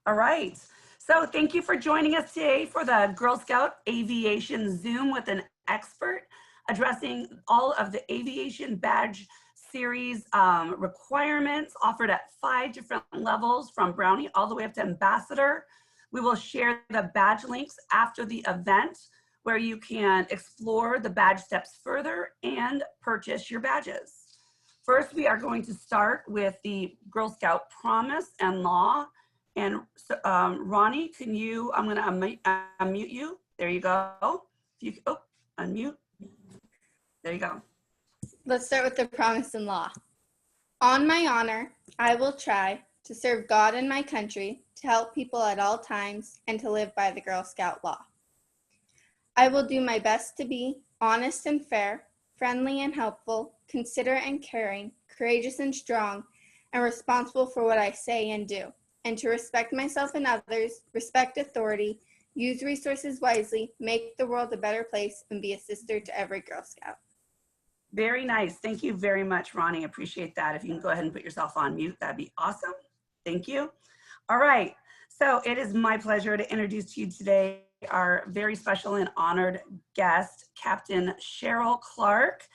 All right. So thank you for joining us today for the Girl Scout Aviation Zoom with an expert addressing all of the aviation badge series requirements offered at 5 different levels from Brownie all the way up to Ambassador. We will share the badge links after the event where you can explore the badge steps further and purchase your badges. First, we are going to start with the Girl Scout Promise and Law. And Ronnie, can you, I'm gonna unmute you. There you go. You, unmute. There you go. Let's start with the promise and law. On my honor, I will try to serve God and my country, to help people at all times, and to live by the Girl Scout law. I will do my best to be honest and fair, friendly and helpful, considerate and caring, courageous and strong, and responsible for what I say and do, and to respect myself and others, respect authority, use resources wisely, make the world a better place, and be a sister to every Girl Scout. Very nice. Thank you very much, Ronnie. Appreciate that. If you can go ahead and put yourself on mute, that'd be awesome. Thank you. All right. So it is my pleasure to introduce to you today our very special and honored guest, Captain Cheryl Clark.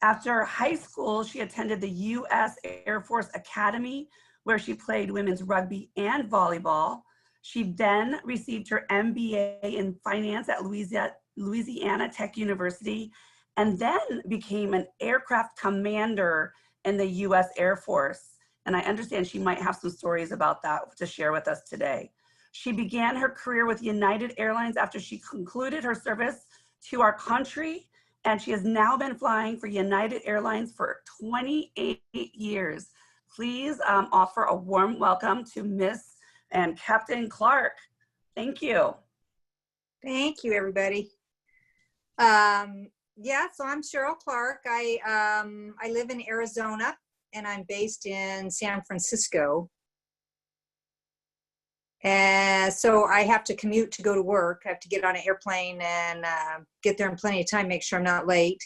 After high school, she attended the U.S. Air Force Academy, where she played women's rugby and volleyball. She then received her MBA in finance at Louisiana Tech University, and then became an aircraft commander in the U.S. Air Force. And I understand she might have some stories about that to share with us today. She began her career with United Airlines after she concluded her service to our country, and she has now been flying for United Airlines for 28 years. Please offer a warm welcome to Miss and Captain Clark. Thank you. Thank you, everybody. Yeah, so I'm Cheryl Clark. I live in Arizona, and I'm based in San Francisco. And so I have to commute to go to work. I have to get on an airplane and get there in plenty of time, make sure I'm not late.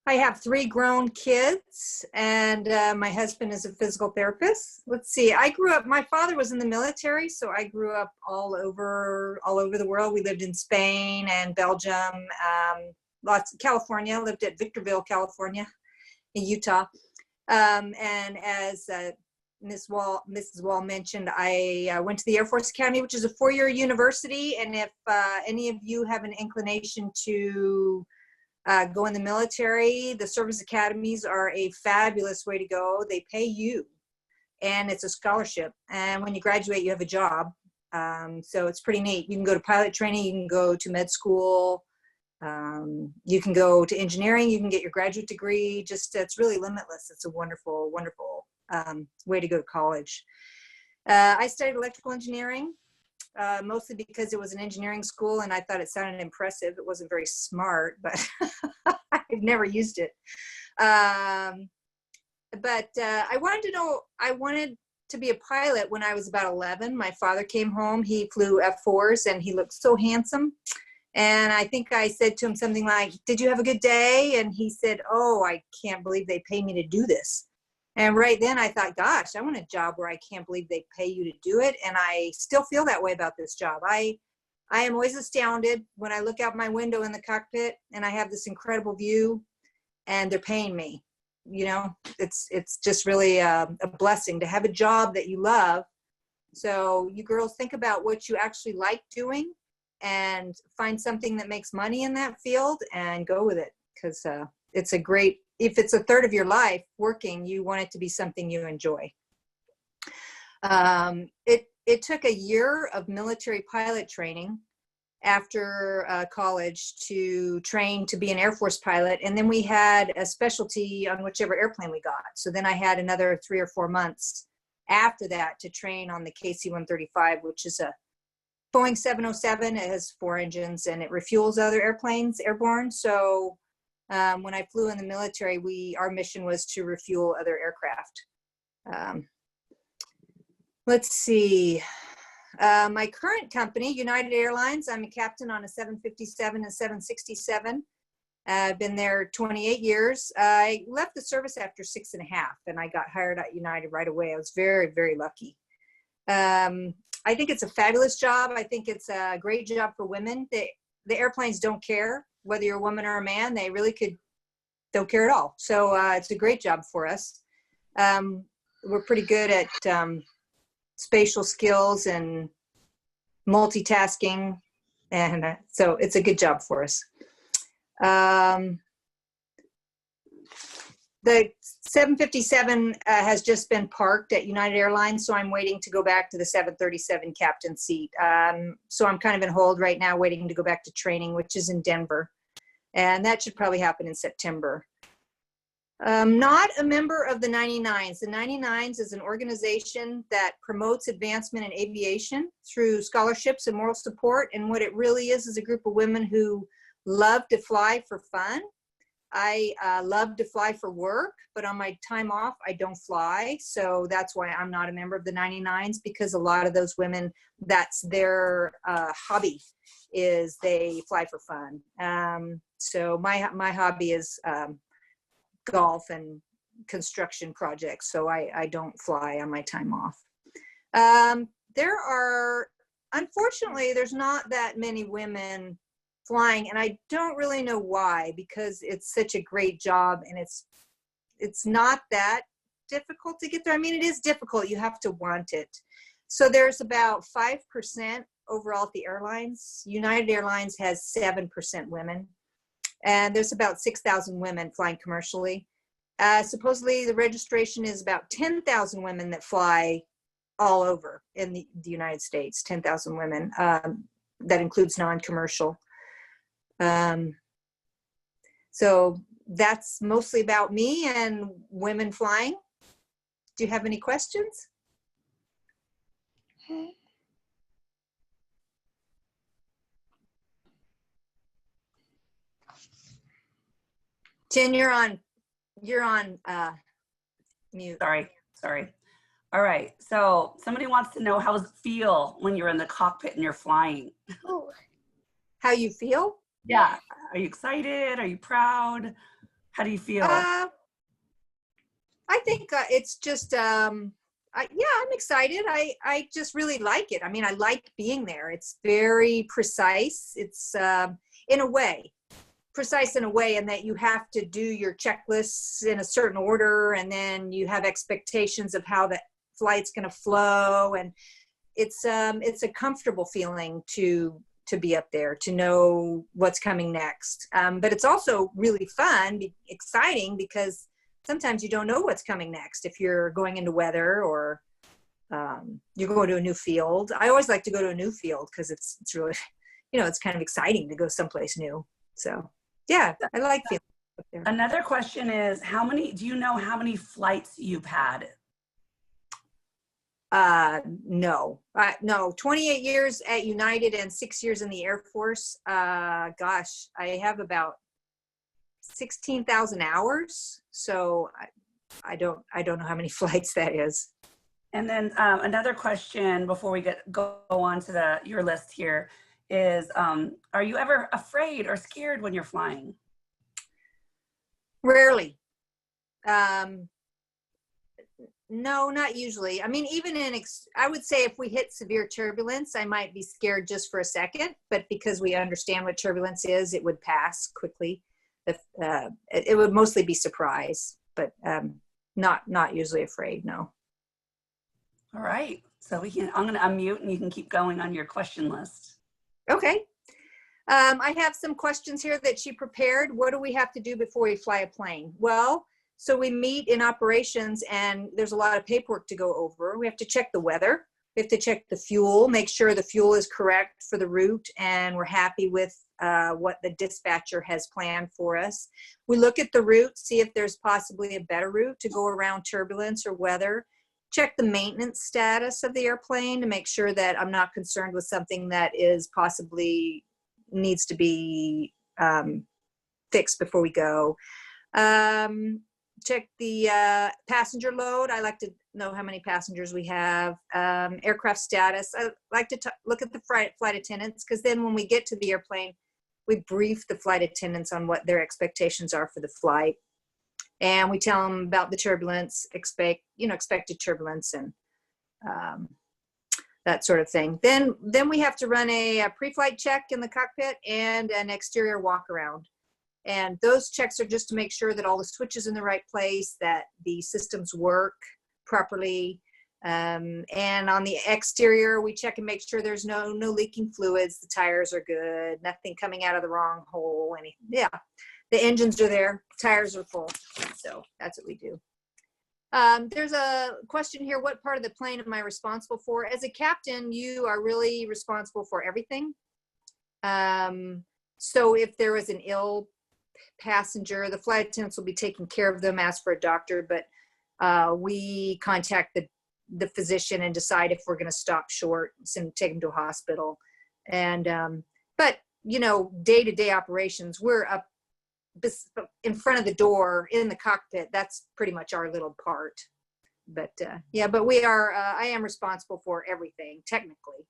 I have 3 grown kids, and my husband is a physical therapist. Let's see, I grew up, my father was in the military, so I grew up all over the world. We lived in Spain and Belgium, California, lived at Victorville, California, in Utah. And as Mrs. Wall mentioned, I went to the Air Force Academy, which is a 4-year university. And if any of you have an inclination to go in the military, the service academies are a fabulous way to go. They pay you, and it's a scholarship. And when you graduate, you have a job. So it's pretty neat. You can go to pilot training, you can go to med school, you can go to engineering, you can get your graduate degree. Just, it's really limitless. It's a wonderful, wonderful way to go to college. I studied electrical engineering, mostly because it was an engineering school and I thought it sounded impressive. It wasn't very smart, but I've never used it. I wanted to be a pilot when I was about 11. My father came home, he flew F4s, and he looked so handsome. And I think I said to him something like, "Did you have a good day?" And he said, "Oh, I can't believe they pay me to do this." And right then I thought, gosh, I want a job where I can't believe they pay you to do it. And I still feel that way about this job. I am always astounded when I look out my window in the cockpit and I have this incredible view and they're paying me. You know, it's just really a blessing to have a job that you love. So you girls, think about what you actually like doing and find something that makes money in that field and go with it, because it's a great, if it's a third of your life working, you want it to be something you enjoy. It took a year of military pilot training after college to train to be an Air Force pilot. And then we had a specialty on whichever airplane we got. So then I had another 3 or 4 months after that to train on the KC-135, which is a Boeing 707. It has 4 engines and it refuels other airplanes airborne. So when I flew in the military, our mission was to refuel other aircraft. Let's see. My current company, United Airlines, I'm a captain on a 757 and 767. I've been there 28 years. I left the service after 6.5, and I got hired at United right away. I was very, very lucky. I think it's a fabulous job. I think it's a great job for women. The airplanes don't care whether you're a woman or a man. They really don't care at all. So it's a great job for us. We're pretty good at spatial skills and multitasking. And so it's a good job for us. The 757 has just been parked at United Airlines, so I'm waiting to go back to the 737 captain seat. So I'm kind of in hold right now, waiting to go back to training, which is in Denver. And that should probably happen in September. Not a member of the 99s. The 99s is an organization that promotes advancement in aviation through scholarships and moral support. And what it really is a group of women who love to fly for fun. I love to fly for work, but on my time off, I don't fly. So that's why I'm not a member of the 99s, because a lot of those women, that's their hobby, is they fly for fun. So my hobby is golf and construction projects. So I don't fly on my time off. Unfortunately, there's not that many women flying, and I don't really know why, because it's such a great job, and it's not that difficult to get there. I mean, it is difficult. You have to want it. So there's about 5% overall at the airlines. United Airlines has 7% women, and there's about 6,000 women flying commercially. Supposedly the registration is about 10,000 women that fly all over in the United States, 10,000 women. That includes non-commercial. So that's mostly about me and women flying. Do you have any questions? Jen, you're on mute. Sorry. All right. So somebody wants to know, how does it feel when you're in the cockpit and you're flying? Oh. How you feel? Yeah. Are you excited? Are you proud? How do you feel? I think it's just, I'm excited. I just really like it. I mean, I like being there. It's very precise. It's in a way, precise in a way, in that you have to do your checklists in a certain order, and then you have expectations of how the flight's going to flow. And it's a comfortable feeling to be up there, to know what's coming next. But it's also really fun, exciting, because sometimes you don't know what's coming next. If you're going into weather, or you're going to a new field. I always like to go to a new field, because it's really, it's kind of exciting to go someplace new. So yeah, I like feeling up there. Another question is, do you know how many flights you've had? No, 28 years at United and 6 years in the Air Force. Gosh, I have about 16,000 hours. So I don't know how many flights that is. And then another question before we go on to your list here is, are you ever afraid or scared when you're flying? Rarely. No, not usually. I mean, even I would say if we hit severe turbulence, I might be scared just for a second, but because we understand what turbulence is, it would pass quickly. It would mostly be surprise, but not usually afraid, no. All right. So I'm going to unmute, and you can keep going on your question list. Okay. I have some questions here that she prepared. What do we have to do before we fly a plane? Well, so we meet in operations, and there's a lot of paperwork to go over. We have to check the weather. We have to check the fuel, make sure the fuel is correct for the route, and we're happy with what the dispatcher has planned for us. We look at the route, see if there's possibly a better route to go around turbulence or weather. Check the maintenance status of the airplane to make sure that I'm not concerned with something that is possibly needs to be fixed before we go. Check the passenger load. I like to know how many passengers we have. Aircraft status. I like to look at the flight attendants, because then when we get to the airplane, we brief the flight attendants on what their expectations are for the flight. And we tell them about the turbulence, expected turbulence, and that sort of thing. Then we have to run a pre-flight check in the cockpit and an exterior walk around. And those checks are just to make sure that all the switches in the right place, that the systems work properly. And on the exterior, we check and make sure there's no leaking fluids, the tires are good, nothing coming out of the wrong hole. Yeah, the engines are there, tires are full. So that's what we do. There's a question here, what part of the plane am I responsible for? As a captain, you are really responsible for everything. So if there is an ill passenger, the flight attendants will be taking care of them, ask for a doctor, but we contact the physician and decide if we're going to stop short, take them to a hospital. And but you know, day-to-day operations, we're up in front of the door in the cockpit. That's pretty much our little part. But yeah, but we are I am responsible for everything technically.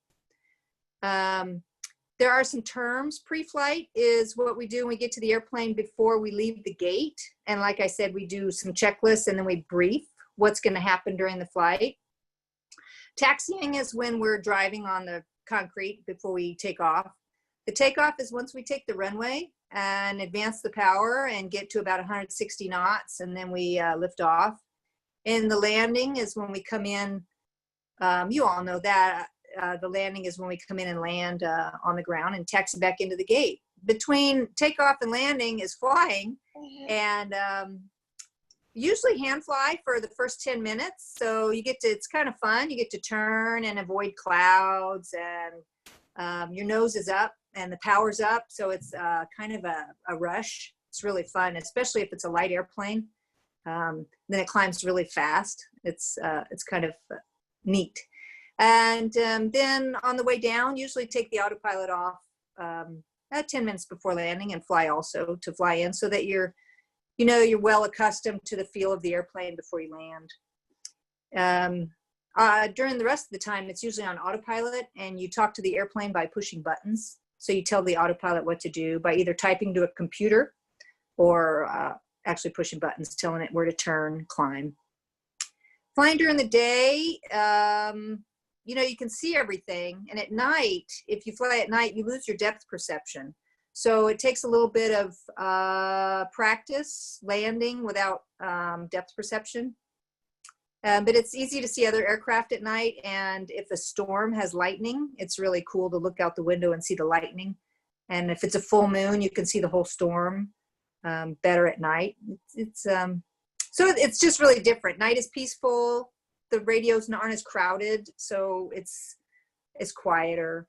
There are some terms. Pre-flight is what we do when we get to the airplane before we leave the gate. And like I said, we do some checklists and then we brief what's going to happen during the flight. Taxiing is when we're driving on the concrete before we take off. The takeoff is once we take the runway and advance the power and get to about 160 knots, and then we lift off. And the landing is when we come in. You all know that. The landing is when we come in and land on the ground and taxi back into the gate. Between takeoff and landing is flying, and usually hand fly for the first 10 minutes. So you get to, it's kind of fun. You get to turn and avoid clouds, and your nose is up and the power's up. So it's kind of a rush. It's really fun, especially if it's a light airplane. Then it climbs really fast. It's kind of neat. And then on the way down, usually take the autopilot off 10 minutes before landing, and fly also to fly in, so that you're well accustomed to the feel of the airplane before you land. During the rest of the time, it's usually on autopilot, and you talk to the airplane by pushing buttons. So you tell the autopilot what to do by either typing to a computer or actually pushing buttons, telling it where to turn, climb. Flying during the day, you can see everything. And at night, if you fly at night, you lose your depth perception. So it takes a little bit of practice landing without depth perception. But it's easy to see other aircraft at night. And if a storm has lightning, it's really cool to look out the window and see the lightning. And if it's a full moon, you can see the whole storm better at night. So it's just really different. Night is peaceful. The radios aren't as crowded, so it's quieter.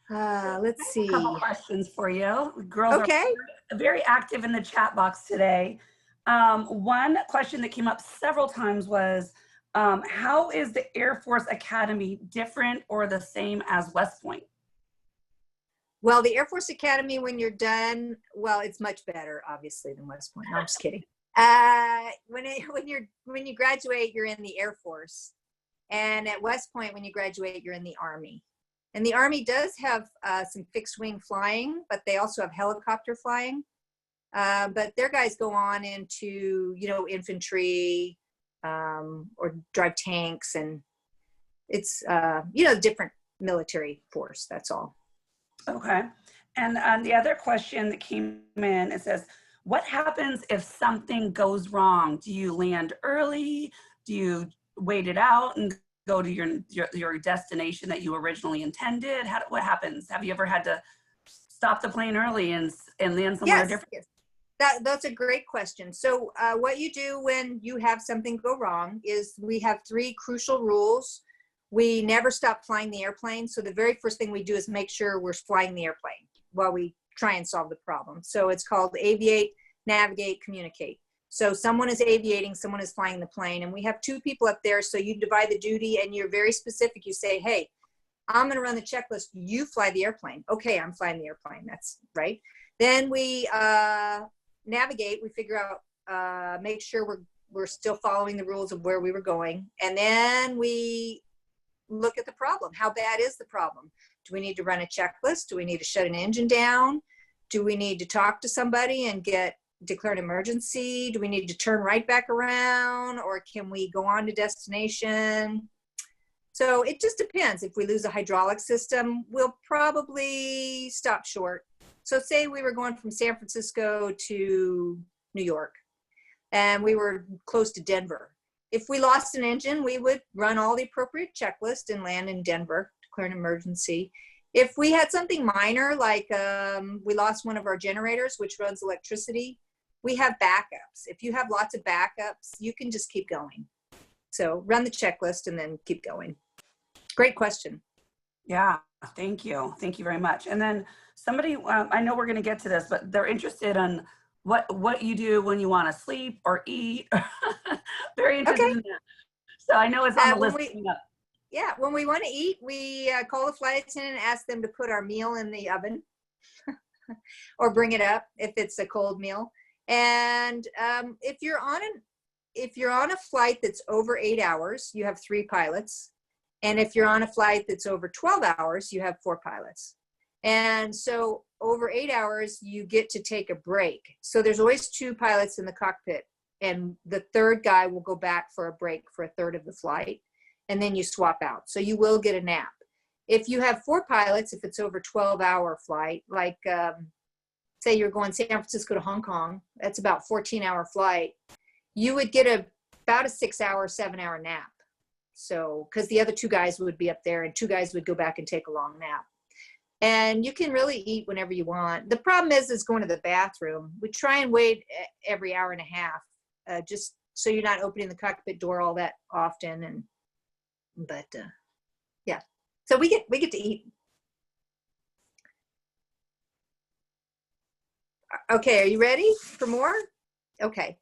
Let's see. A couple questions for you. The girls are very active in the chat box today. One question that came up several times was, how is the Air Force Academy different or the same as West Point? Well, the Air Force Academy, when you're done, well, it's much better, obviously, than West Point. No, I'm just kidding. When you graduate, you're in the Air Force, and at West Point, when you graduate, you're in the Army. And the Army does have some fixed wing flying, but they also have helicopter flying. But their guys go on into infantry or drive tanks, and it's different military force. That's all. Okay. And the other question that came in, it says, what happens if something goes wrong? Do you land early? Do you wait it out and go to your destination that you originally intended? What happens? Have you ever had to stop the plane early and land somewhere different? Yes. That's a great question. So what you do when you have something go wrong is we have 3 crucial rules. We never stop flying the airplane. So the very first thing we do is make sure we're flying the airplane while we try and solve the problem. So it's called aviate, navigate, communicate. So someone is aviating, someone is flying the plane, and we have 2 people up there. So you divide the duty, and you're very specific. You say, hey, I'm going to run the checklist. You fly the airplane. Okay, I'm flying the airplane. That's right. Then we navigate. We figure out, make sure we're still following the rules of where we were going. And then we look at the problem. How bad is the problem? Do we need to run a checklist? Do we need to shut an engine down? Do we need to talk to somebody and declare an emergency? Do we need to turn right back around, or can we go on to destination? So it just depends. If we lose a hydraulic system, we'll probably stop short. So say we were going from San Francisco to New York and we were close to Denver. If we lost an engine, we would run all the appropriate checklist and land in Denver, declare an emergency. If we had something minor, like we lost one of our generators, which runs electricity, we have backups. If you have lots of backups, you can just keep going. So run the checklist and then keep going. Great question. Yeah, thank you. Thank you very much. And then somebody, I know we're going to get to this, but they're interested in what you do when you want to sleep or eat. Very interested in that. So I know it's on the list. Yeah, when we want to eat, we call the flight attendant and ask them to put our meal in the oven or bring it up if it's a cold meal. And if you're on a flight that's over 8 hours, you have 3 pilots. And if you're on a flight that's over 12 hours, you have 4 pilots. And so over 8 hours, you get to take a break. So there's always 2 pilots in the cockpit, and the third guy will go back for a break for a third of the flight, and then you swap out. So you will get a nap. If you have 4 pilots, if it's over 12-hour flight, like say you're going San Francisco to Hong Kong, that's about 14-hour flight, you would get about a 6-hour, 7-hour nap. So, because the other 2 guys would be up there and 2 guys would go back and take a long nap. And you can really eat whenever you want. The problem is going to the bathroom. We try and wait every hour and a half, just so you're not opening the cockpit door all that often. But yeah, so we get to eat. Okay, are you ready for more? Okay.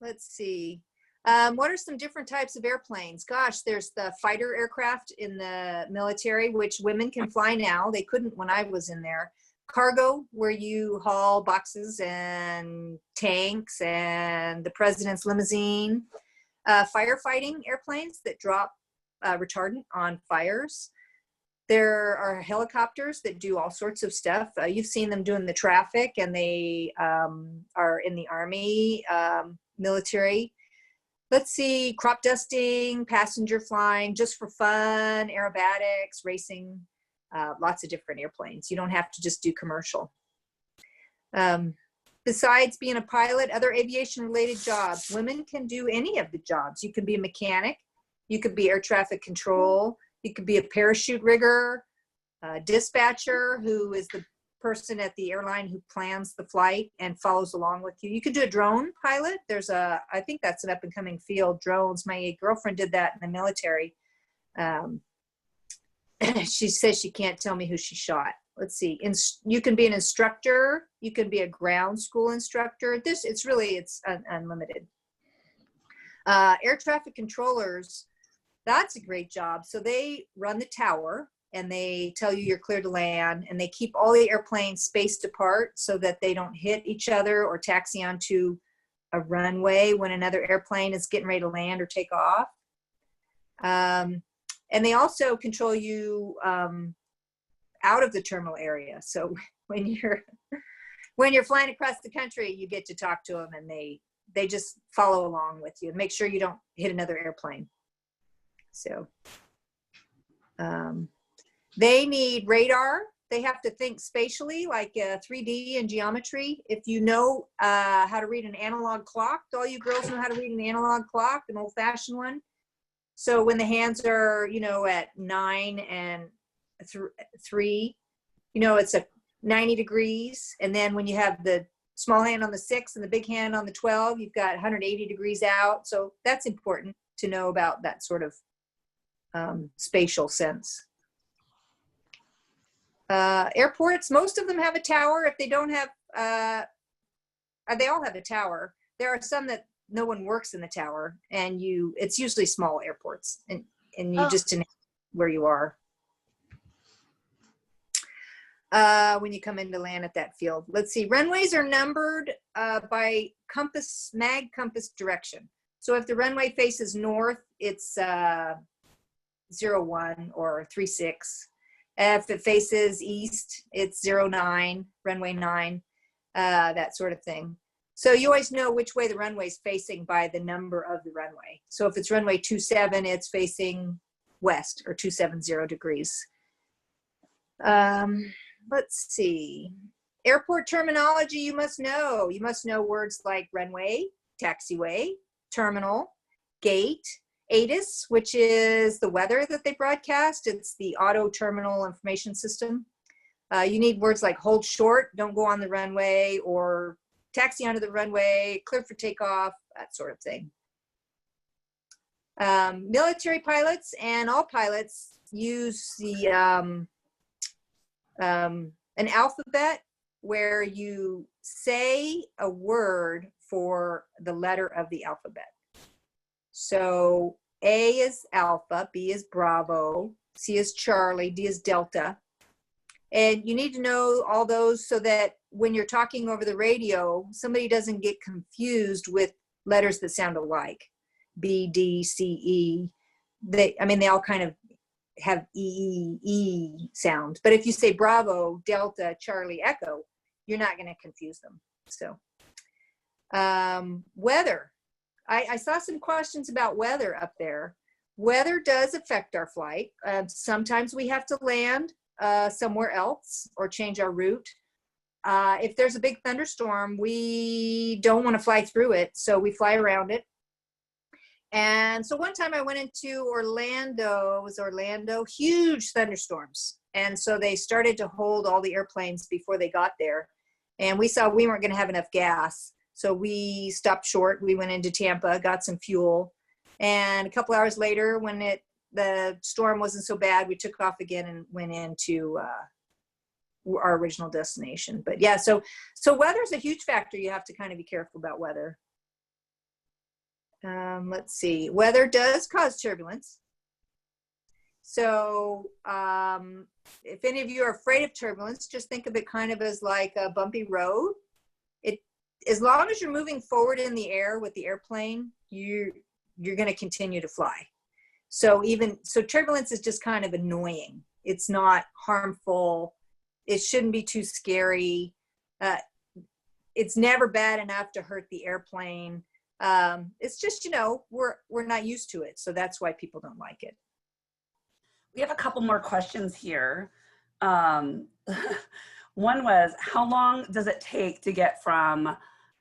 Let's see. What are some different types of airplanes? Gosh, there's the fighter aircraft in the military, which women can fly now. They couldn't when I was in there. Cargo, where you haul boxes and tanks and the president's limousine. Firefighting airplanes that drop retardant on fires. There are helicopters that do all sorts of stuff. You've seen them doing the traffic, and they are in the Army, military. Let's see, crop dusting, passenger flying, just for fun, aerobatics, racing, lots of different airplanes. You don't have to just do commercial. Besides being a pilot, other aviation-related jobs, women can do any of the jobs. You can be a mechanic, you could be air traffic control, you could be a parachute rigger, a dispatcher, who is the person at the airline who plans the flight and follows along with you. You could do a drone pilot. I think that's an up and coming field, drones. My girlfriend did that in the military. She says she can't tell me who she shot. Let's see. You can be an instructor. You can be a ground school instructor. It's unlimited. Air traffic controllers, that's a great job. So they run the tower and they tell you you're clear to land, and they keep all the airplanes spaced apart so that they don't hit each other or taxi onto a runway when another airplane is getting ready to land or take off. And they also control you out of the terminal area. So when you're flying across the country, you get to talk to them, and they just follow along with you and make sure you don't hit another airplane. So they need radar. They have to think spatially, like 3D and geometry. If you know how to read an analog clock, all you girls know how to read an analog clock, an old-fashioned one. So when the hands are, at 9 and 3, it's a 90 degrees. And then when you have the small hand on the 6 and the big hand on the 12, you've got 180 degrees out. So that's important to know about that sort of spatial sense. Airports, most of them have a tower. If they don't have, they all have a tower. There are some that no one works in the tower, and it's usually small airports, and you just know where you are when you come in to land at that field. Let's see, runways are numbered by mag compass direction. So if the runway faces north, it's 01 or 36. If it faces east, it's 09, runway 9, that sort of thing. So you always know which way the runway is facing by the number of the runway. So if it's runway 27, it's facing west, or 270 degrees. Let's see. Airport terminology you must know. You must know words like runway, taxiway, terminal, gate, ATIS, which is the weather that they broadcast. It's the Auto Terminal Information System. You need words like hold short, don't go on the runway, or taxi onto the runway, clear for takeoff, that sort of thing. Military pilots and all pilots use the an alphabet where you say a word for the letter of the alphabet. So A is Alpha, B is Bravo, C is Charlie, D is Delta. And you need to know all those so that when you're talking over the radio, somebody doesn't get confused with letters that sound alike. B, D, C, E. They all kind of have E sound. But if you say Bravo, Delta, Charlie, Echo, you're not going to confuse them. So weather. I saw some questions about weather up there. Weather does affect our flight. Sometimes we have to land somewhere else or change our route. If there's a big thunderstorm, we don't want to fly through it, so we fly around it. And so one time I went into Orlando, huge thunderstorms. And so they started to hold all the airplanes before they got there. And we saw we weren't going to have enough gas. So we stopped short. We went into Tampa, got some fuel. And a couple hours later, when the storm wasn't so bad, we took off again and went into our original destination. But yeah, so weather's a huge factor. You have to kind of be careful about weather. Let's see. Weather does cause turbulence. So if any of you are afraid of turbulence, just think of it kind of as like a bumpy road. As long as you're moving forward in the air with the airplane, you're going to continue to fly. So turbulence is just kind of annoying. It's not harmful. It shouldn't be too scary. It's never bad enough to hurt the airplane. It's just, we're not used to it. So that's why people don't like it. We have a couple more questions here. One was, how long does it take to get from,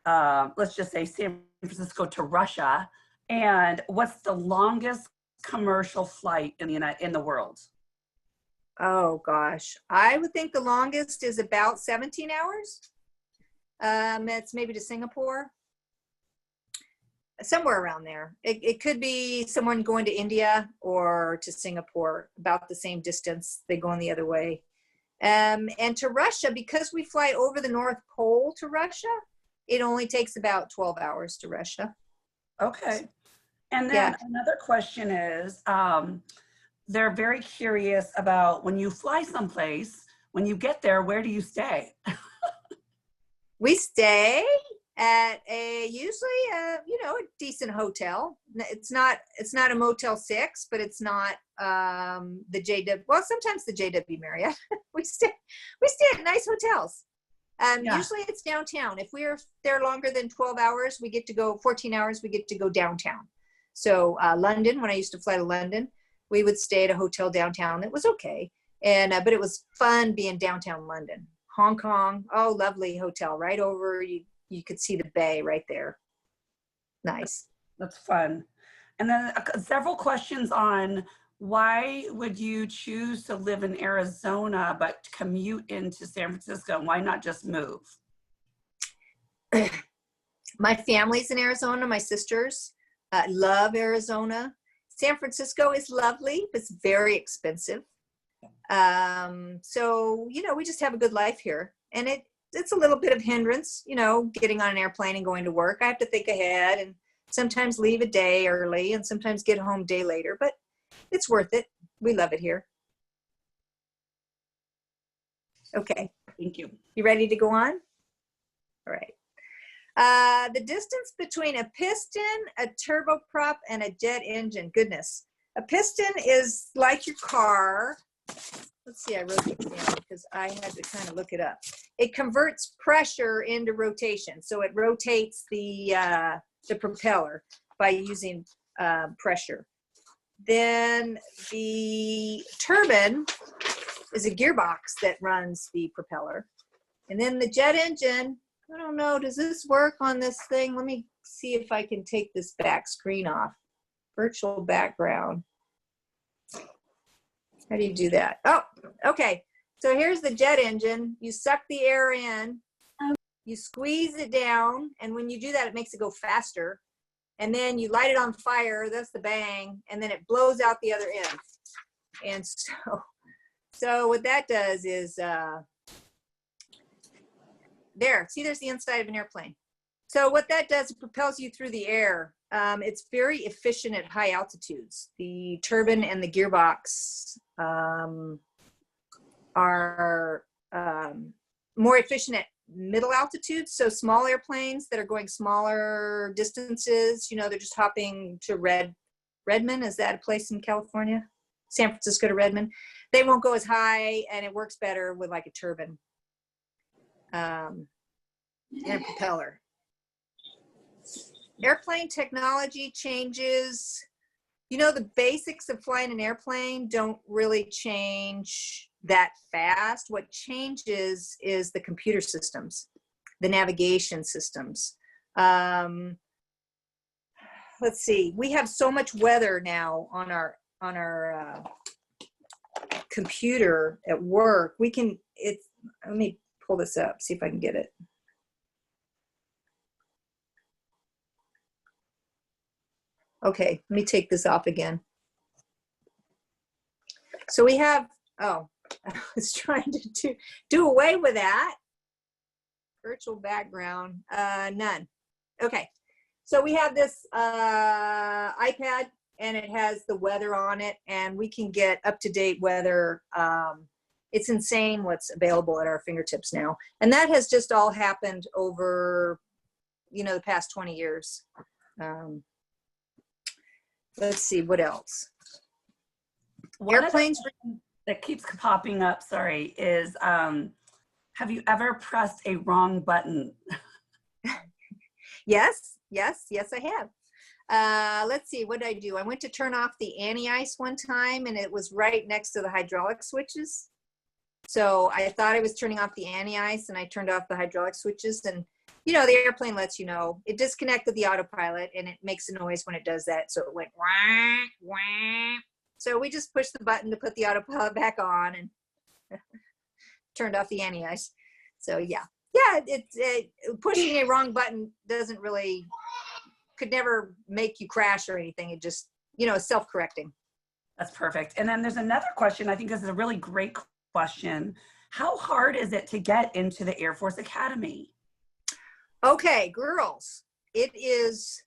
let's just say San Francisco to Russia? And what's the longest commercial flight in the world? Oh gosh, I would think the longest is about 17 hours. It's maybe to Singapore, somewhere around there. It could be someone going to India or to Singapore, about the same distance. They go on the other way. And to Russia, because we fly over the North Pole to Russia, it only takes about 12 hours to Russia. Okay. And then another question is, they're very curious about when you fly someplace, when you get there, where do you stay? We stay at usually a decent hotel. It's not a Motel 6, but it's not the JW. Well, sometimes the JW Marriott. we stay at nice hotels. Usually it's downtown. If we're there longer than 12 hours, 14 hours, we get to go downtown. So London, when I used to fly to London, we would stay at a hotel downtown. It was okay. But it was fun being downtown London. Hong Kong, oh, lovely hotel right over. You could see the bay right there. Nice. That's fun. And then several questions on why would you choose to live in Arizona but commute into San Francisco? Why not just move? My family's in Arizona, my sisters love Arizona. San Francisco is lovely, but it's very expensive. So, we just have a good life here. And it's a little bit of hindrance, getting on an airplane and going to work. I have to think ahead and sometimes leave a day early and sometimes get home a day later, but it's worth it. We love it here. Okay. Thank you. You ready to go on? All right. The distance between a piston, a turboprop, and a jet engine. Goodness. A piston is like your car. let's see, I wrote it down because I had to kind of look it up. It converts pressure into rotation. So it rotates the propeller by using pressure. Then the turbine is a gearbox that runs the propeller. And then the jet engine, I don't know, does this work on this thing? Let me see if I can take this back screen off. Virtual background. How do you do that? Oh, okay. So here's the jet engine. You suck the air in, you squeeze it down, and when you do that, it makes it go faster. And then you light it on fire, that's the bang, and then it blows out the other end. And so what that does is, there, see, there's the inside of an airplane. So what that does, it propels you through the air. It's very efficient at high altitudes. The turbine and the gearbox are more efficient at middle altitudes. So small airplanes that are going smaller distances, you know, they're just hopping to Redmond. Is that a place in California? San Francisco to Redmond. They won't go as high, and it works better with like a turbine and a propeller. Airplane technology changes. You know, the basics of flying an airplane don't really change that fast. What changes is the computer systems, the navigation systems. Let's see, we have so much weather now on our computer at work. We can, let me pull this up, see if I can get it. Okay, let me take this off again. So we have, oh, I was trying to do away with that. Virtual background, none. Okay, so we have this iPad, and it has the weather on it, and we can get up-to-date weather. It's insane what's available at our fingertips now. And that has just all happened over, you know, the past 20 years. Let's see, what else? Airplanes that keeps popping up, sorry, is have you ever pressed a wrong button? Yes, I have. Let's see, what did I do? I went to turn off the anti-ice one time, and it was right next to the hydraulic switches. So I thought I was turning off the anti-ice, and I turned off the hydraulic switches, and you know, the airplane lets you know. It disconnected the autopilot, and it makes a noise when it does that. So it went wah, wah. So we just pushed the button to put the autopilot back on and turned off the anti-ice. So yeah, pushing a wrong button doesn't really, could never make you crash or anything. It just, you know, self-correcting. That's perfect. And then there's another question. I think this is a really great question. How hard is it to get into the Air Force Academy? Okay, girls, it is,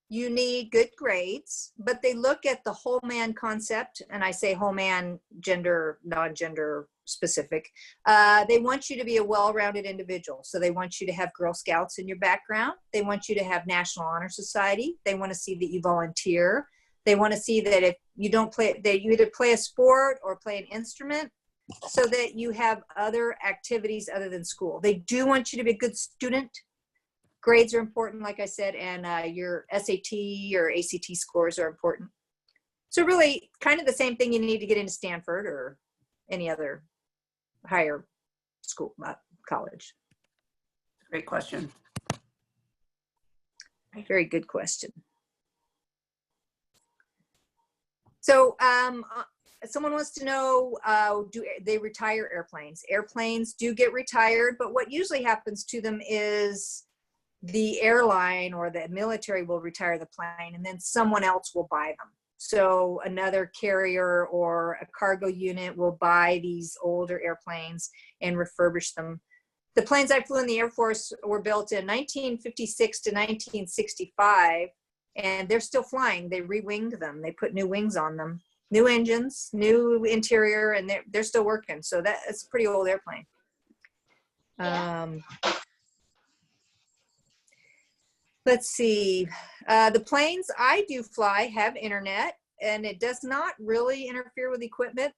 you need good grades, but they look at the whole man concept, and I say whole man, gender, non-gender specific. They want you to be a well-rounded individual. So they want you to have Girl Scouts in your background. They want you to have National Honor Society. They want to see that you volunteer. They want to see that if you don't play, that you either play a sport or play an instrument, so that you have other activities other than school. They do want you to be a good student. Grades are important, like I said, and your SAT or ACT scores are important. So really kind of the same thing you need to get into Stanford or any other higher school, college. Great question. Very good question. So someone wants to know, do they retire airplanes? Airplanes do get retired, but what usually happens to them is the airline or the military will retire the plane, and then someone else will buy them. So another carrier or a cargo unit will buy these older airplanes and refurbish them. The planes I flew in the Air Force were built in 1956 to 1965, and they're still flying. They re-winged them. They put new wings on them, new engines, new interior, and they're still working. So that's a pretty old airplane. Yeah. Let's see, the planes I do fly have internet, and it does not really interfere with equipment.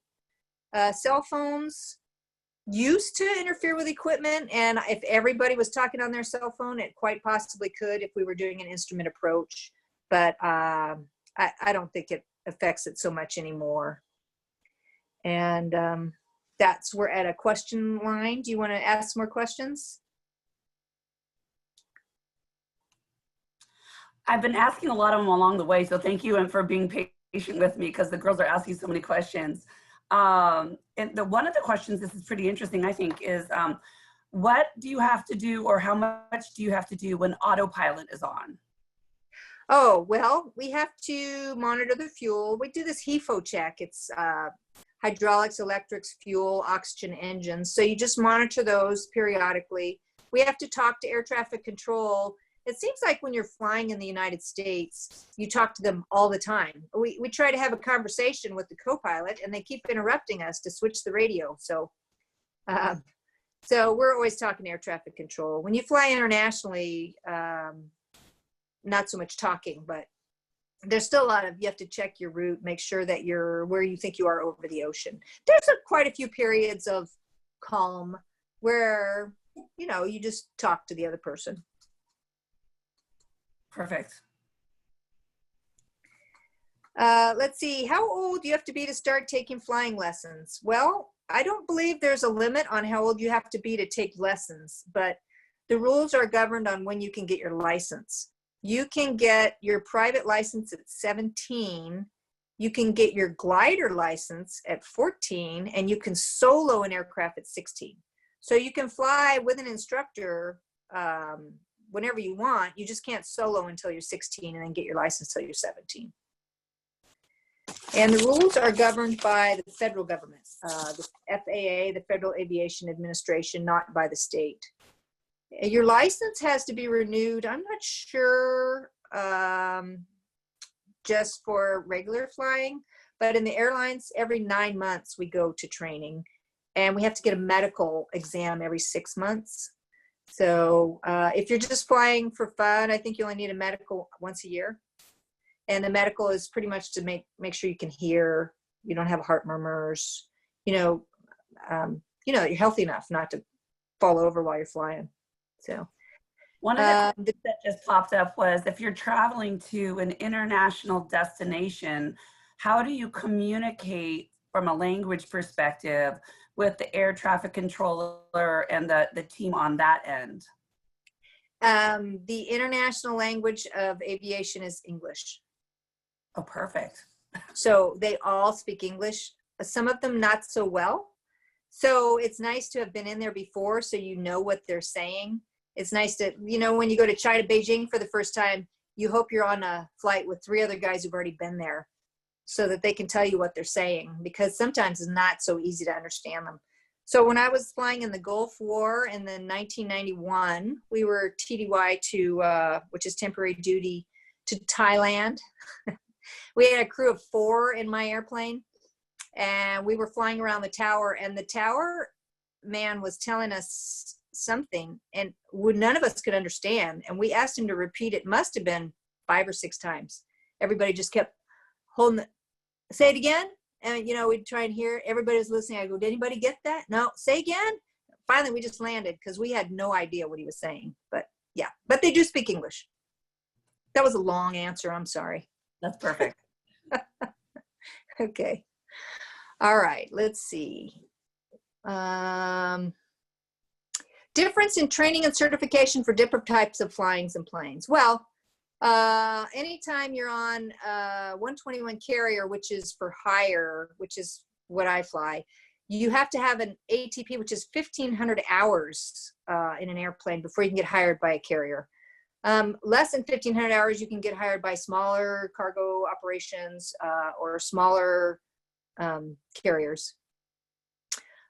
Cell phones used to interfere with equipment, and if everybody was talking on their cell phone, it quite possibly could if we were doing an instrument approach, but I don't think it affects it so much anymore. And we're at a question line. Do you want to ask more questions? I've been asking a lot of them along the way, so thank you and for being patient with me because the girls are asking so many questions. And one of the questions, this is pretty interesting, I think, is what do you have to do, or how much do you have to do when autopilot is on? Oh, well, we have to monitor the fuel. We do this HEFO check. It's hydraulics, electrics, fuel, oxygen, engines. So you just monitor those periodically. We have to talk to air traffic control. It seems like when you're flying in the United States, you talk to them all the time. We try to have a conversation with the co-pilot, and they keep interrupting us to switch the radio. So we're always talking to air traffic control. When you fly internationally, not so much talking, but there's still a lot of, you have to check your route, make sure that you're where you think you are over the ocean. There's quite a few periods of calm where, you just talk to the other person. Perfect. Let's see, how old do you have to be to start taking flying lessons? Well, I don't believe there's a limit on how old you have to be to take lessons, but the rules are governed on when you can get your license. You can get your private license at 17, you can get your glider license at 14, and you can solo an aircraft at 16. So you can fly with an instructor whenever you want. You just can't solo until you're 16 and then get your license till you're 17. And the rules are governed by the federal government, the FAA, the Federal Aviation Administration, not by the state. Your license has to be renewed. I'm not sure just for regular flying, but in the airlines, every 9 months we go to training, and we have to get a medical exam every 6 months. So if you're just flying for fun, I think you only need a medical once a year. And the medical is pretty much to make sure you can hear, you don't have heart murmurs, you're healthy enough not to fall over while you're flying. So one of the questions that just popped up was, if you're traveling to an international destination, how do you communicate from a language perspective with the air traffic controller and the team on that end? The international language of aviation is English. Oh, perfect. So they all speak English, some of them not so well. So it's nice to have been in there before, so you know what they're saying. It's nice to, when you go to China, Beijing for the first time, you hope you're on a flight with 3 other guys who've already been there so that they can tell you what they're saying, because sometimes it's not so easy to understand them. So when I was flying in the Gulf War in the 1991, we were TDY to, which is temporary duty, to Thailand. We had a crew of 4 in my airplane, and we were flying around the tower, and the tower man was telling us something, and none of us could understand. And we asked him to repeat it. Must have been 5 or 6 times. Everybody just kept holding say it again. And, we'd try and hear. Everybody was listening. I go, did anybody get that? No, say again. Finally, we just landed because we had no idea what he was saying. But yeah, but they do speak English. That was a long answer. I'm sorry. That's perfect. Okay. All right. Let's see. Difference in training and certification for different types of flyings and planes. Well, anytime you're on 121 carrier, which is for hire, which is what I fly, you have to have an ATP, which is 1,500 hours in an airplane before you can get hired by a carrier. Less than 1,500 hours, you can get hired by smaller cargo operations or smaller carriers.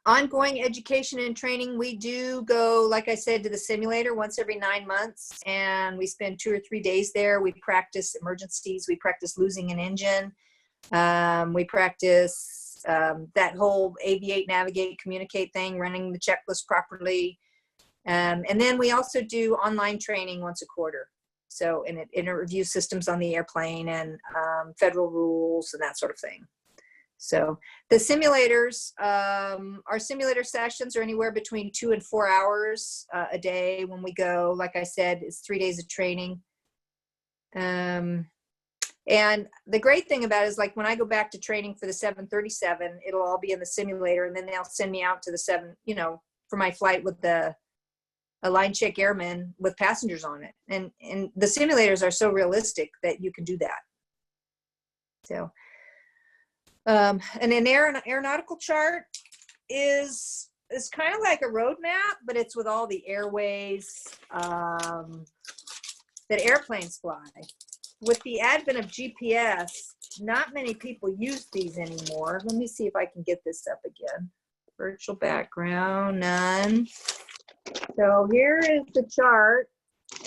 Ongoing education and training, we do go, like I said, to the simulator once every 9 months, and we spend 2 or 3 days there. We practice emergencies. We practice losing an engine. We practice that whole aviate, navigate, communicate thing, running the checklist properly. And then we also do online training once a quarter. So, and it reviews systems on the airplane and federal rules and that sort of thing. So the simulators, our simulator sessions are anywhere between 2 and 4 hours a day when we go. Like I said, it's 3 days of training. And the great thing about it is, like, when I go back to training for the 737, it'll all be in the simulator, and then they'll send me out to the for my flight with a line check airman with passengers on it. And the simulators are so realistic that you can do that. So, and an aeronautical chart is kind of like a road map, but it's with all the airways that airplanes fly. With the advent of GPS, not many people use these anymore. Let me see if I can get this up again. Virtual background, none. So here is the chart,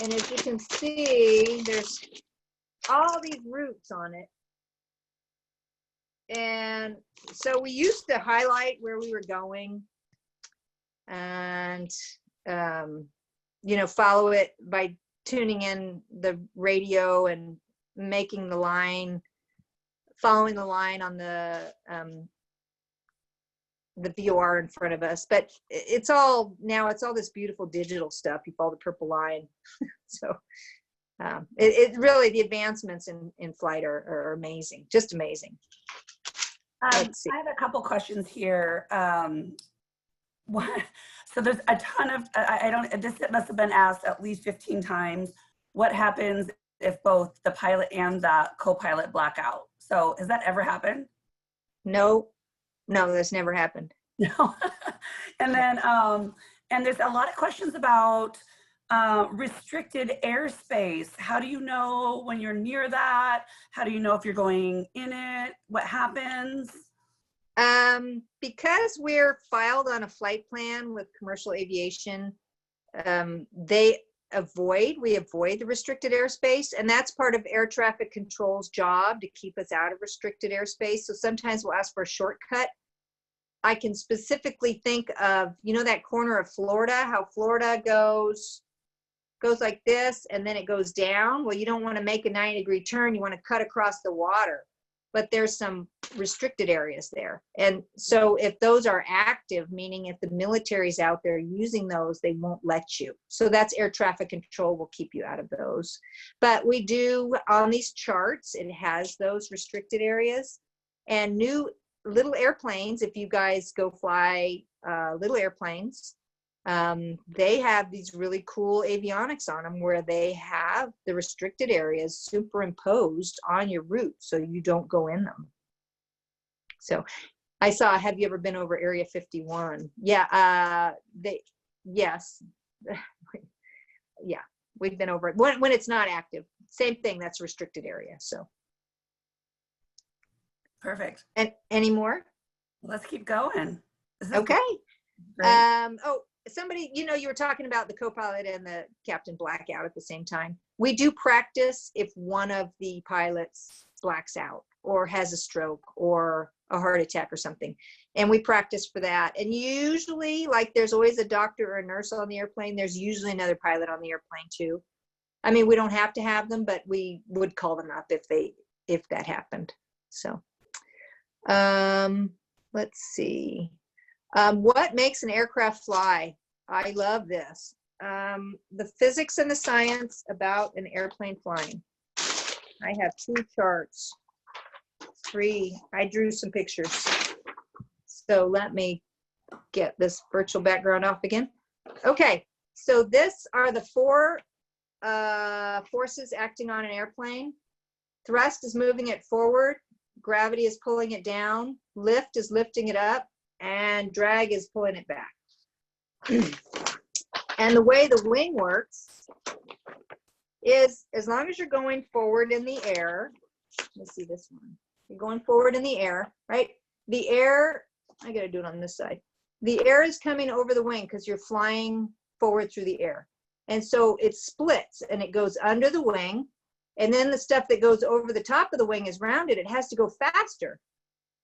and as you can see, there's all these routes on it. And so we used to highlight where we were going and, follow it by tuning in the radio and making the line, following the line on the VOR in front of us. But it's all this beautiful digital stuff. You follow the purple line. So it really, the advancements in flight are amazing, just amazing. I have a couple questions here. So there's a ton of, this must have been asked at least 15 times. What happens if both the pilot and the co-pilot black out? So has that ever happened? No, that's never happened. No. And then, and there's a lot of questions about restricted airspace. How do you know when you're near that? How do you know if you're going in it? What happens? Because we're filed on a flight plan with commercial aviation, we avoid the restricted airspace, and that's part of air traffic control's job, to keep us out of restricted airspace. So sometimes we'll ask for a shortcut. I can specifically think of, that corner of Florida, how Florida goes like this, and then it goes down. Well, you don't want to make a 90-degree turn. You want to cut across the water, but there's some restricted areas there. And so if those are active, meaning if the military's out there using those, they won't let you. So that's air traffic control will keep you out of those. But we do, on these charts, it has those restricted areas. And new little airplanes, if you guys go fly little airplanes, they have these really cool avionics on them where they have the restricted areas superimposed on your route so you don't go in them. So I saw, have you ever been over Area 51? Yeah, yes. Yeah, we've been over it when it's not active. Same thing, that's a restricted area. So perfect. And any more? Let's keep going. Okay. Great. Somebody, you were talking about the co-pilot and the captain blackout at the same time. We do practice if one of the pilots blacks out or has a stroke or a heart attack or something. And we practice for that. And usually, like, there's always a doctor or a nurse on the airplane. There's usually another pilot on the airplane too. I mean, we don't have to have them, but we would call them up if that happened. So, let's see. What makes an aircraft fly? I love this. The physics and the science about an airplane flying. I have 2 charts. 3. I drew some pictures. So let me get this virtual background off again. Okay, so this are the 4 forces acting on an airplane. Thrust is moving it forward. Gravity is pulling it down. Lift is lifting it up. And drag is pulling it back. And the way the wing works is, as long as you're going forward in the air, let's see this one. You're going forward in the air, right? The air, I gotta do it on this side. The air is coming over the wing because you're flying forward through the air. And so it splits and it goes under the wing. And then the stuff that goes over the top of the wing is rounded. It has to go faster.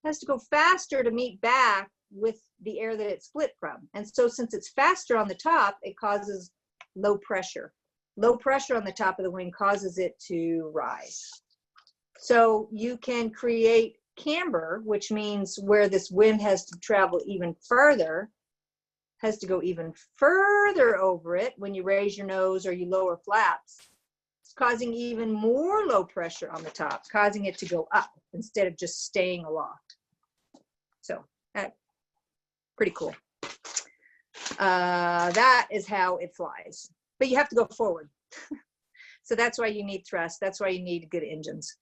It has to go faster to meet back with the air that it split from. And so since it's faster on the top, it causes low pressure. Low pressure on the top of the wing causes it to rise. So you can create camber, which means where this wind has to travel even further, has to go even further over it when you raise your nose or you lower flaps. It's causing even more low pressure on the top, causing it to go up instead of just staying aloft. So pretty cool. That is how it flies, but you have to go forward. So that's why you need thrust. That's why you need good engines.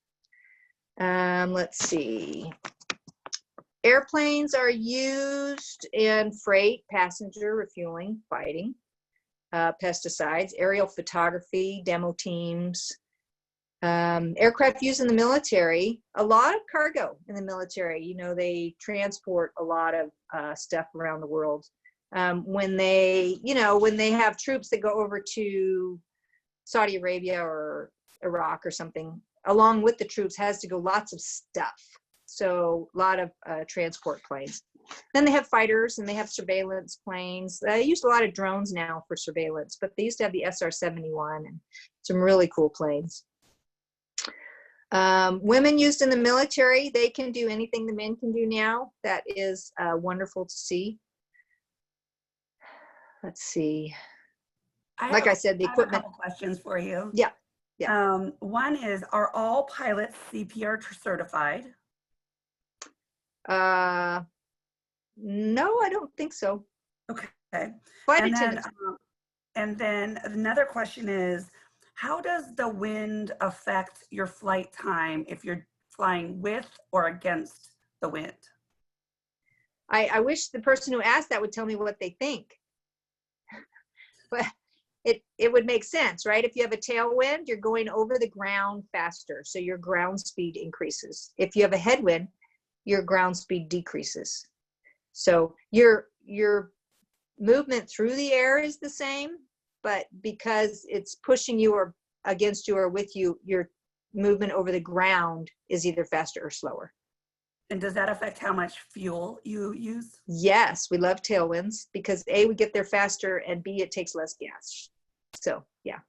Let's see. Airplanes are used in freight, passenger, refueling, fighting, pesticides, aerial photography, demo teams, aircraft used in the military, a lot of cargo in the military. You know, they transport a lot of stuff around the world. When they have troops that go over to Saudi Arabia or Iraq or something, along with the troops has to go lots of stuff. So a lot of transport planes. Then they have fighters and they have surveillance planes. They use a lot of drones now for surveillance, but they used to have the SR-71 and some really cool planes. Women used in the military, they can do anything the men can do now. That is wonderful to see. Let's see. Like I said, the equipment. I have a couple questions for you. Yeah. One is, are all pilots CPR certified? No, I don't think so. Okay. Flight And attendants. then another question is, how does the wind affect your flight time if you're flying with or against the wind? I wish the person who asked that would tell me what they think. But it would make sense, right? If you have a tailwind, you're going over the ground faster, so your ground speed increases. If you have a headwind, your ground speed decreases. So your movement through the air is the same, but because it's pushing you or against you or with you, your movement over the ground is either faster or slower. And does that affect how much fuel you use? Yes, we love tailwinds because A, we get there faster, and B, it takes less gas. So yeah.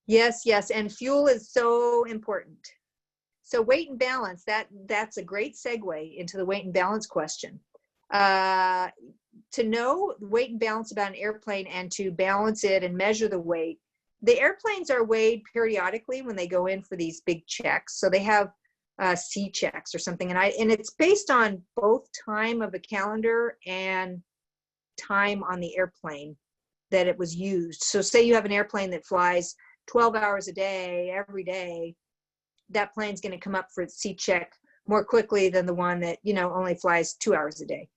Yes, and fuel is so important. So weight and balance, that's a great segue into the weight and balance question. To know the weight and balance about an airplane and to balance it and measure the weight, the airplanes are weighed periodically when they go in for these big checks. So they have C checks or something, and it's based on both time of the calendar and time on the airplane that it was used. So say you have an airplane that flies 12 hours a day every day, that plane's going to come up for its C check more quickly than the one that only flies 2 hours a day.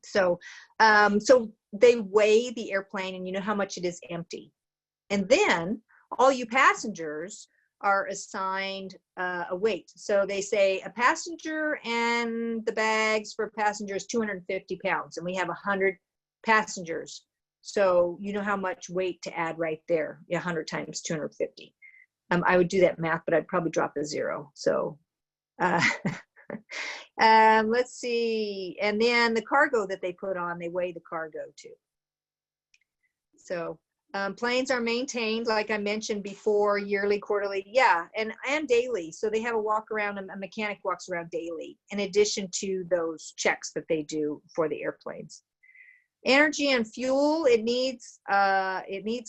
So so they weigh the airplane, and you know how much it is empty, and then all you passengers are assigned a weight. So they say a passenger and the bags for passengers 250 pounds, and we have 100 passengers. So you know how much weight to add right there, 100 times 250. I would do that math, but I'd probably drop a zero. So let's see. And then the cargo that they put on, they weigh the cargo too. So planes are maintained, like I mentioned before, yearly, quarterly, and daily. So they have a walk around, a mechanic walks around daily, in addition to those checks that they do for the airplanes. Energy and fuel, it needs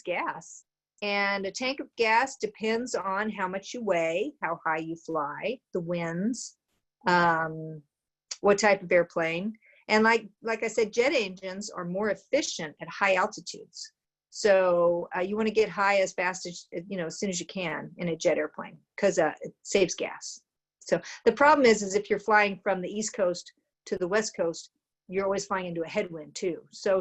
gas. And a tank of gas depends on how much you weigh, how high you fly, the winds, what type of airplane. And like I said, jet engines are more efficient at high altitudes. So you want to get high as fast as, as soon as you can in a jet airplane, because it saves gas. So the problem is if you're flying from the East Coast to the West Coast, you're always flying into a headwind too. So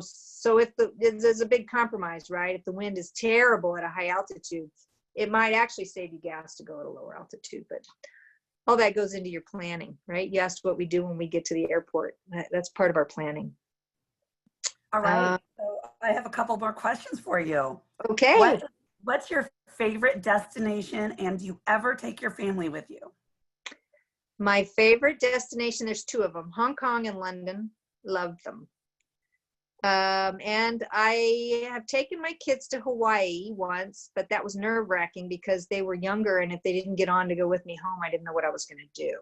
if there's a big compromise, right? If the wind is terrible at a high altitude, it might actually save you gas to go at a lower altitude, but all that goes into your planning, right? You asked what we do when we get to the airport. That's part of our planning. All right. So I have a couple more questions for you. Okay. What's your favorite destination, and do you ever take your family with you? My favorite destination, there's two of them, Hong Kong and London. Love them. And I have taken my kids to Hawaii once, but that was nerve-wracking because they were younger, and if they didn't get on to go with me home, I didn't know what I was going to do.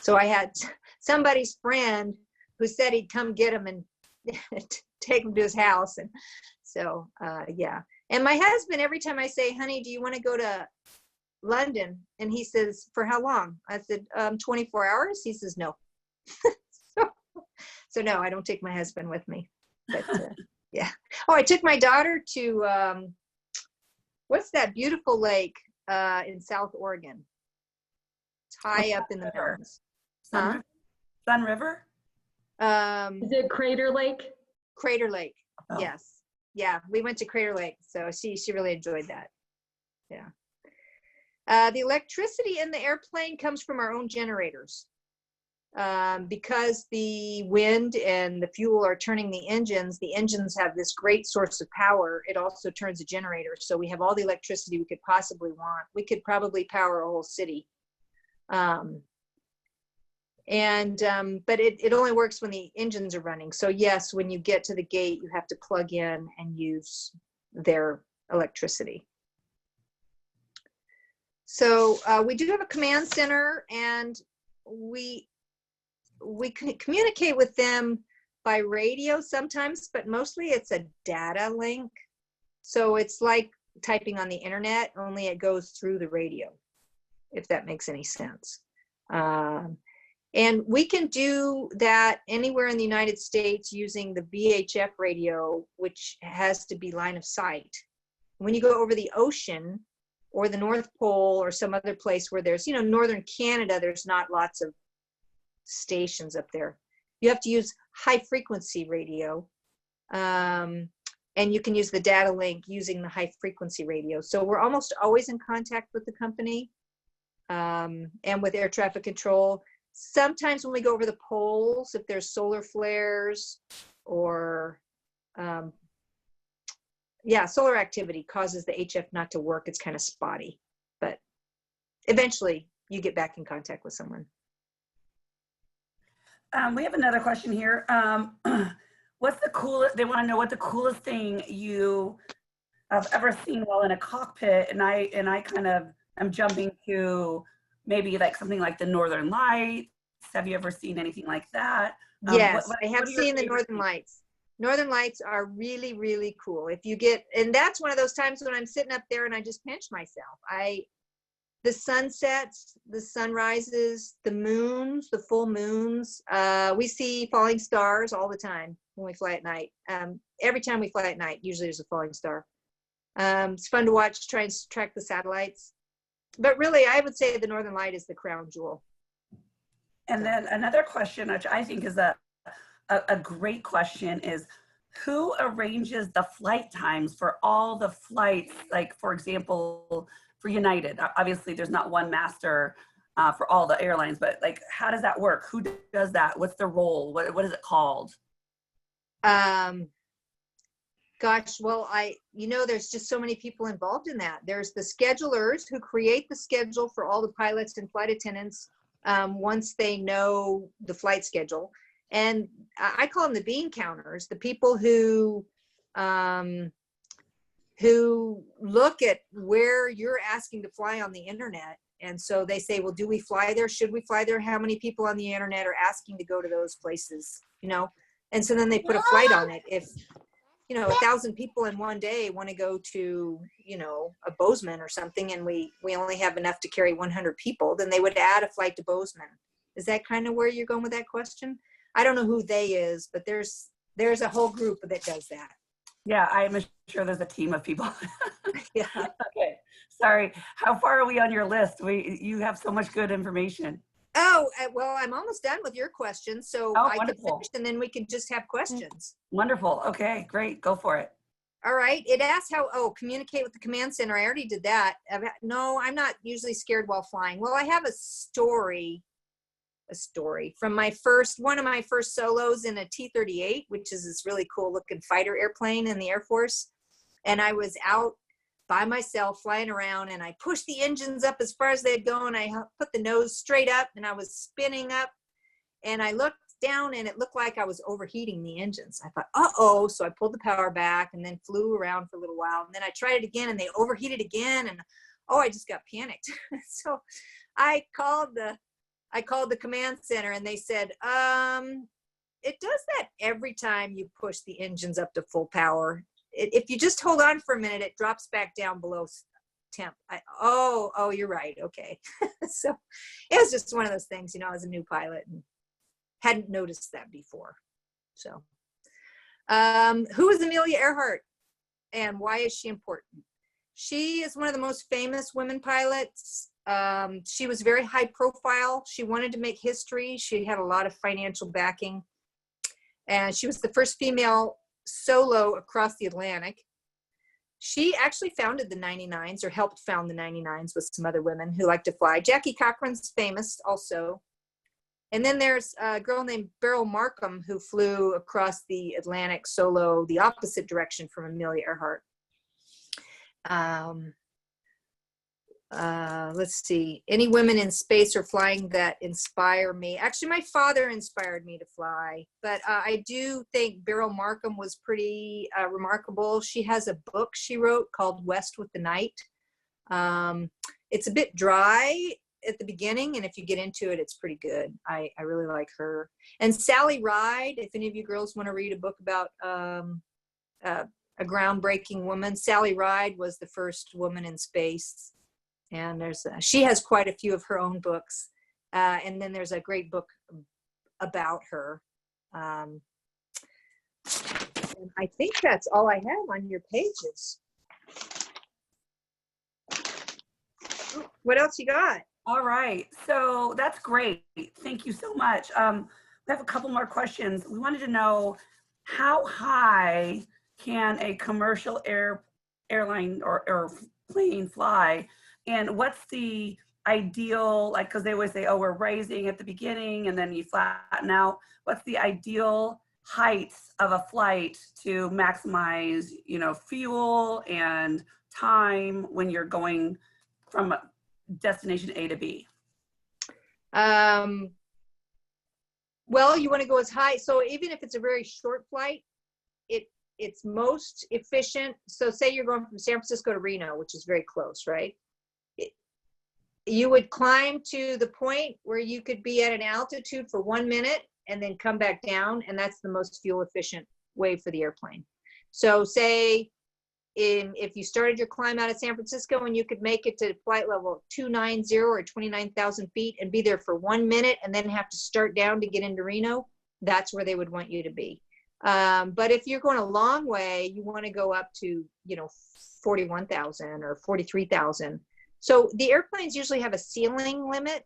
So I had somebody's friend who said he'd come get him and take him to his house. And so, yeah. And my husband, every time I say, honey, do you want to go to London? And he says, for how long? I said, 24 hours. He says, no. So no, I don't take my husband with me. But yeah. Oh, I took my daughter to, what's that beautiful lake in South Oregon? It's high up in the mountains. Sun River? Is it Crater Lake? Crater Lake. Oh. Yes. Yeah, we went to Crater Lake, so she really enjoyed that. Yeah. The electricity in the airplane comes from our own generators. Because the wind and the fuel are turning the engines have this great source of power. It also turns a generator. So we have all the electricity we could possibly want. We could probably power a whole city. But it only works when the engines are running. So yes, when you get to the gate, you have to plug in and use their electricity. So we do have a command center, and we can communicate with them by radio sometimes, but mostly it's a data link. So it's like typing on the internet, only it goes through the radio, if that makes any sense. And we can do that anywhere in the United States using the VHF radio, which has to be line of sight. When you go over the ocean or the North Pole or some other place where there's, northern Canada, there's not lots of stations up there. You have to use high frequency radio. And you can use the data link using the high frequency radio. So we're almost always in contact with the company and with air traffic control. Sometimes when we go over the poles, if there's solar flares or, solar activity causes the HF not to work. It's kind of spotty, but eventually you get back in contact with someone. We have another question here. What's the coolest, they want to know what the coolest thing you have ever seen while in a cockpit, and I kind of am jumping to maybe like something like the Northern Lights. Have you ever seen anything like that? Yes, I have seen the Northern Lights. Northern Lights are really, really cool. If you get, and that's one of those times when I'm sitting up there and I just pinch myself. The sunsets, the sunrises, the moons, the full moons. We see falling stars all the time when we fly at night. Every time we fly at night, usually there's a falling star. It's fun to watch, try and track the satellites. But really, I would say the Northern Light is the crown jewel. And then another question, which I think is a great question, is who arranges the flight times for all the flights? Like, for example, for United, obviously there's not one master for all the airlines, but like, how does that work? Who does that? What's the role? What is it called? Gosh, well, there's just so many people involved in that. There's the schedulers who create the schedule for all the pilots and flight attendants once they know the flight schedule. And I call them the bean counters, the people who look at where you're asking to fly on the internet. And so they say, well, do we fly there? Should we fly there? How many people on the internet are asking to go to those places? And so then they put a flight on it. If 1,000 people in one day want to go to, a Bozeman or something, and we only have enough to carry 100 people, then they would add a flight to Bozeman. Is that kind of where you're going with that question? I don't know who they is, but there's a whole group that does that. Yeah, I'm sure there's a team of people. Yeah. Okay. Sorry. How far are we on your list? You have so much good information. Oh, well, I'm almost done with your questions, so I can finish and then we can just have questions. Wonderful. Okay, great. Go for it. All right. It asks communicate with the command center. I already did that. No, I'm not usually scared while flying. Well, I have a story from one of my first solos in a T-38, which is this really cool looking fighter airplane in the Air Force. And I was out by myself flying around, and I pushed the engines up as far as they'd go, and I put the nose straight up, and I was spinning up, and I looked down and it looked like I was overheating the engines. I thought, uh-oh. So I pulled the power back and then flew around for a little while. And then I tried it again and they overheated again. And I just got panicked. So I called the command center and they said, it does that every time you push the engines up to full power. If you just hold on for a minute, it drops back down below temp. Oh, you're right. Okay. So it was just one of those things, I was a new pilot and hadn't noticed that before. So, who is Amelia Earhart and why is she important? She is one of the most famous women pilots. She was very high profile. She wanted to make history. She had a lot of financial backing. And she was the first female solo across the Atlantic. She actually founded the 99s or helped found the 99s with some other women who like to fly. Jackie Cochran's famous also. And then there's a girl named Beryl Markham who flew across the Atlantic solo, the opposite direction from Amelia Earhart. Let's see, any women in space or flying that inspire me? Actually, my father inspired me to fly, but I do think Beryl Markham was pretty remarkable. She has a book she wrote called West with the Night. It's a bit dry at the beginning, and if you get into it, it's pretty good. I really like her. And Sally Ride, if any of you girls want to read a book about a groundbreaking woman, Sally Ride was the first woman in space. And she has quite a few of her own books. And then there's a great book about her. And I think that's all I have on your pages. What else you got? All right, so that's great. Thank you so much. We have a couple more questions. We wanted to know, how high can a commercial airline or plane fly? And what's the ideal, like, because they always say, oh, we're raising at the beginning and then you flatten out. What's the ideal height of a flight to maximize, fuel and time when you're going from destination A to B? Well, you want to go as high. So even if it's a very short flight, it's most efficient. So say you're going from San Francisco to Reno, which is very close, right? You would climb to the point where you could be at an altitude for 1 minute and then come back down. And that's the most fuel efficient way for the airplane. So say if you started your climb out of San Francisco and you could make it to flight level 290 or 29,000 feet and be there for 1 minute and then have to start down to get into Reno, that's where they would want you to be. But if you're going a long way, you want to go up to, 41,000 or 43,000. So the airplanes usually have a ceiling limit,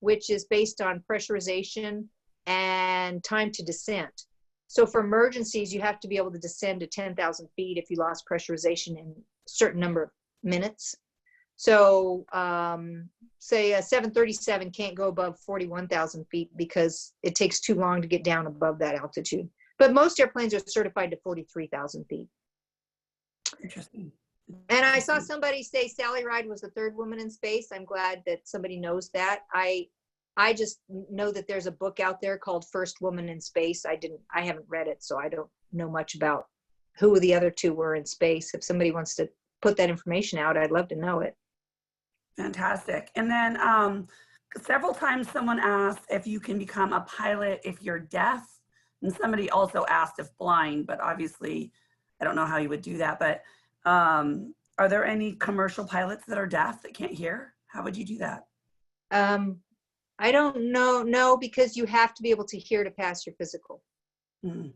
which is based on pressurization and time to descent. So for emergencies, you have to be able to descend to 10,000 feet if you lost pressurization in a certain number of minutes. So say a 737 can't go above 41,000 feet because it takes too long to get down above that altitude. But most airplanes are certified to 43,000 feet. Interesting. And I saw somebody say Sally Ride was the third woman in space. I'm glad that somebody knows that. I just know that there's a book out there called First Woman in Space. I haven't read it, so I don't know much about who the other two were in space. If somebody wants to put that information out, I'd love to know it. Fantastic. And then several times someone asked if you can become a pilot if you're deaf. And somebody also asked if blind, but obviously I don't know how you would do that. But are there any commercial pilots that are deaf that can't hear? How would you do that? I don't know. No, because you have to be able to hear to pass your physical. Mm.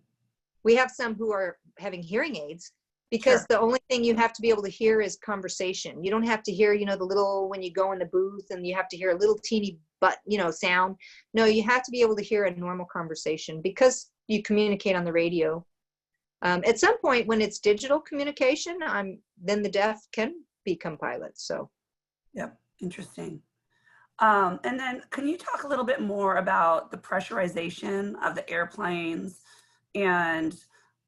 We have some who are having hearing aids because the only thing you have to be able to hear is conversation. You don't have to hear, the little, when you go in the booth and you have to hear a little teeny sound. No, you have to be able to hear a normal conversation because you communicate on the radio. At some point when it's digital communication, then the deaf can become pilots. So. Yep. Interesting. And then can you talk a little bit more about the pressurization of the airplanes and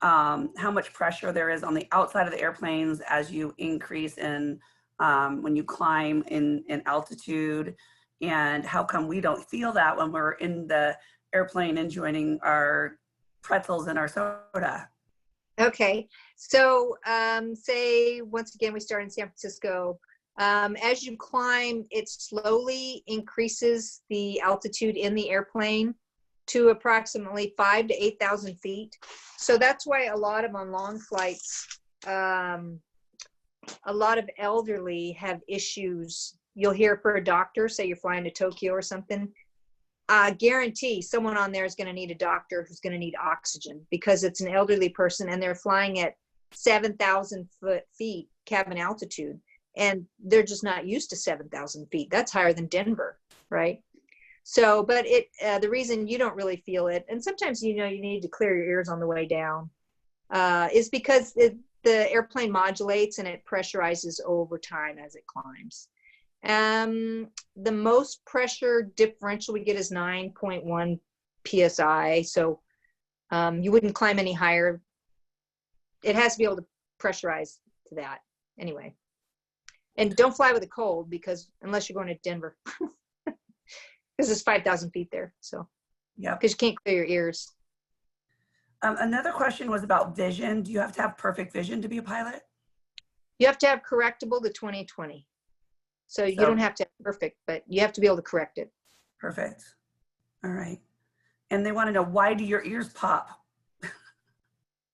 how much pressure there is on the outside of the airplanes as you increase in when you climb in altitude, and how come we don't feel that when we're in the airplane enjoying our pretzels and our soda. Okay, so say once again we start in San Francisco. As you climb, it slowly increases the altitude in the airplane to approximately 5,000 to 8,000 feet. So that's why a lot of on long flights, a lot of elderly have issues. You'll hear for a doctor, say you're flying to Tokyo or something, guarantee someone on there is going to need a doctor who's going to need oxygen because it's an elderly person and they're flying at 7,000 feet cabin altitude, and they're just not used to 7,000 feet. That's higher than Denver, right? So, but the reason you don't really feel it, and sometimes you need to clear your ears on the way down, is because the airplane modulates and it pressurizes over time as it climbs. The most pressure differential we get is 9.1 psi. So you wouldn't climb any higher. It has to be able to pressurize to that anyway. And don't fly with a cold because unless you're going to Denver, because it's 5,000 feet there. So yeah, because you can't clear your ears. Another question was about vision. Do you have to have perfect vision to be a pilot? You have to have correctable to 20/20. So you don't have to have perfect, but you have to be able to correct it. Perfect. All right. And they want to know, why do your ears pop?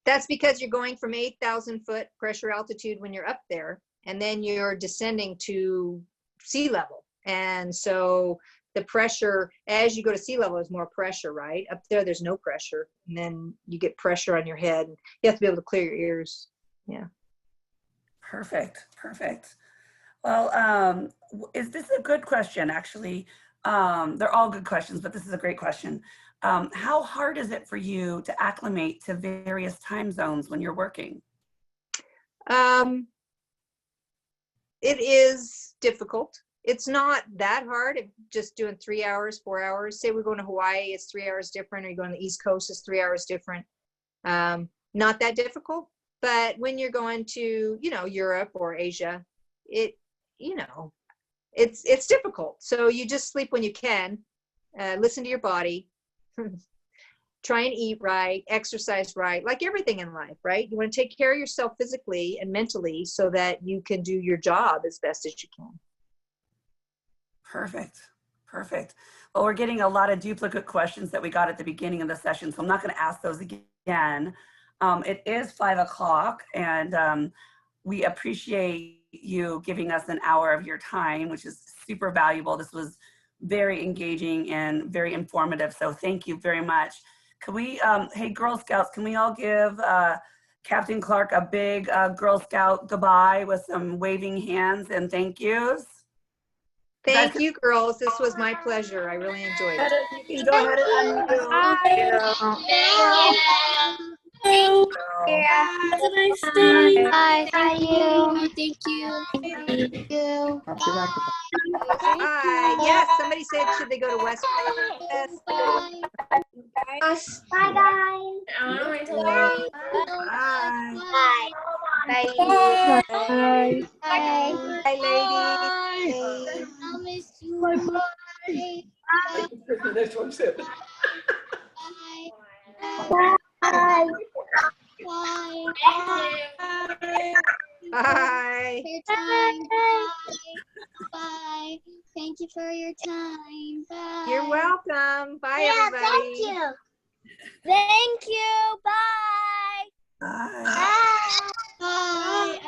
That's because you're going from 8,000 foot pressure altitude when you're up there, and then you're descending to sea level. And so the pressure, as you go to sea level, is more pressure, right? Up there, there's no pressure. And then you get pressure on your head. You have to be able to clear your ears. Yeah. Perfect. Perfect. Well, is this a good question, actually? They're all good questions, but this is a great question. How hard is it for you to acclimate to various time zones when you're working? It is difficult. It's not that hard. If just doing 3 hours, 4 hours. Say we're going to Hawaii, it's 3 hours different, or you're going to the East Coast, it's 3 hours different. Not that difficult. But when you're going to, Europe or Asia, it's difficult. So you just sleep when you can, listen to your body, try and eat right, exercise right, like everything in life, right? You want to take care of yourself physically and mentally so that you can do your job as best as you can. Perfect. Perfect. Well, we're getting a lot of duplicate questions that we got at the beginning of the session, so I'm not going to ask those again. It is 5 o'clock, and we appreciate you giving us an hour of your time, which is super valuable. This was very engaging and very informative, so thank you very much. Can we, hey, Girl Scouts, can we all give Captain Clark a big Girl Scout goodbye with some waving hands and thank yous? Thank you, girls. This was my pleasure. I really enjoyed it. You can go ahead and Have a nice day. Bye. Thank you. Thank you. Thank you. Hi. Yes, somebody said, should they go to West? Yes. Bye. Bye, guys. Bye. Bye. Bye. Bye. Bye, ladies. I'll miss you. Bye. Next one, too. Bye. Bye. Bye. For your time. Bye. Bye. Thank you for your time. Bye. You're welcome. Bye, everybody. Thank you. Thank you. Bye. Bye. Bye. Bye.